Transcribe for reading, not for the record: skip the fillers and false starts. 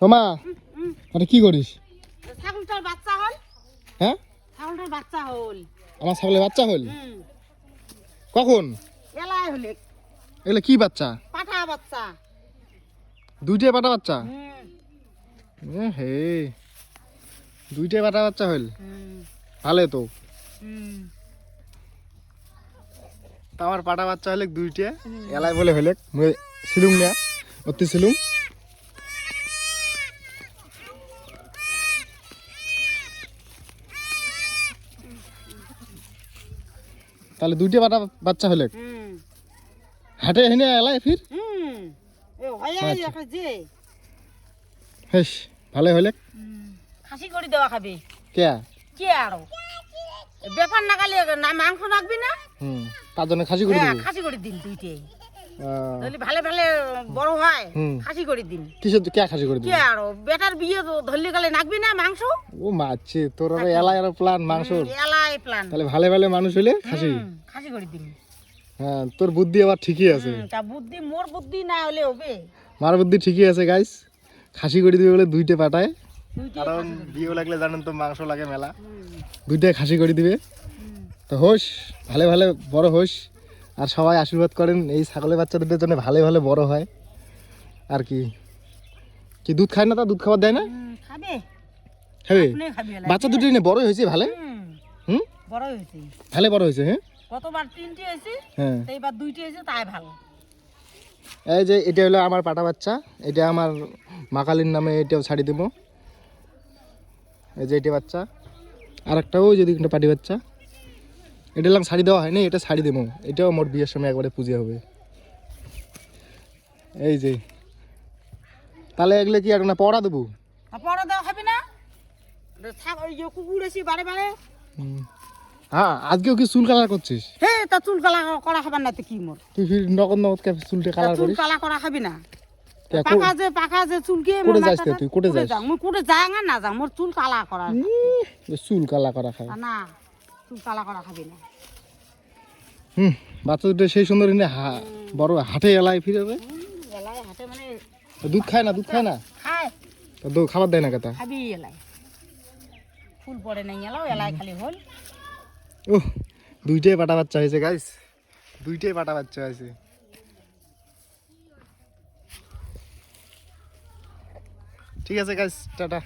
ওমা আরে কি করিস? ছাগলটার বাচ্চা হল। হ্যাঁ ছাগলটার বাচ্চা হল। আমার ছাগলের বাচ্চা হল কখন? এলাই হলে এগুলো কি বাচ্চা? পাঠা বাচ্চা। দুইটাই পাটা বাচ্চা? হে দুইটাই পাটা বাচ্চা হল, ভালো তো। আমার পাটা বাচ্চা হলে দুইটা এলাই বলে হলে ছিলুম না অতি ছিলুম। তাহলে দুইটা পাটা বাচ্চা হলে হাটে হেনে এলাই ফির হেস ভালো হলে খাসি করে দেওয়া খাবে কে কে আরো ব্যাপার না কালে না মাংস রাখবি না তার জন্য খাসি করে দেব। খাসি করে দিন দুইটাই তাহলে ভালো ভালো বড় হয় খাসি করে দিন। কিসের কে খাসি করে দিবি? কে আরো বেটার বিয়ে ধরলে গেলে নাকবি না মাংস? ও মাছি তোর আর এলাই আর প্ল্যান মাংস এলাই প্ল্যান। তাহলে ভালো ভালো মানুষ হলে খাসি খাসি করে দিন। হ্যাঁ তোর বুদ্ধি আবার ঠিকই আছে। তা বুদ্ধি মোর বুদ্ধি না হলে হবে? মার বুদ্ধি ঠিকই আছে গাইস। খাসি করে দিবে বলে দুইটা পাঠায়, কারণ বিয়ে লাগলে জানেন তো মাংস লাগে মেলা, দুইটাই খাসি করে দিবে। তো হোস ভালো ভালো বড় হোস, আর সবাই আশীর্বাদ করেন এই ছাগলের বাচ্চা দুটোর জন্য ভালো ভালো বড় হয়। আর কি কি দুধ খায় না? তা দুধ খাবার দেয় না? খাবে খাবে। বাচ্চা দুটো নিয়ে বড় হয়েছে ভালো। বড় হয়েছে ভালো বড় হয়েছে। হ্যাঁ কতবার তিনটে হয়েছে, হ্যাঁ এইবার দুইটে হয়েছে, তাই ভালো। এই যে এটা হলো আমার পাটা বাচ্চা, এটা আমার মাকালির নামে এটাও ছাড়ি দেবো। এই যে এটা বাচ্চা, আর একটাও যদি একটা পাটি বাচ্চা, এটা লাং শাড়ি দেওয়া হয়নি, এটা শাড়ি দেবো। এটাও মোট বিয়ের সময় একবারে পুজো হবে। এই যে তাহলে এগুলো কি আর না পড়া দেবো? পড়া দেওয়া হবে না? কুকুর এসে বারে বারে। হ্যাঁ আজকেও কি চুল কালার করছিস? হ্যাঁ তা চুল কালা করা হবে না তো কি মোর? তুই ফির নগদ নগদ চুলটা কালার চুল করিস? কালা করা হবে না? পাকা যে চুলকে কোটে যাস তুই? কোটে যাস? মুই কোটে যাই না যা, মোর চুল কালা করা। চুল কালা করা খায় না, চুল কালা করা হবে না। বাচ্চা দুটো সেই সুন্দর বড় হাটে এলাই ফিরে যাবে। এলাই হাটে মানে দুধ খায় না? দুধ খায় না? খায়। তো খাবার দেয় না কথা? খাবি এলাই, ফুল পড়ে নাই এলাও, এলাই খালি হল। ওহ দুইটাই পাটা বাচ্চা হয়েছে গাইস, দুইটাই পাটা বাচ্চা হয়েছে। ঠিক আছে গাইস, টাটা।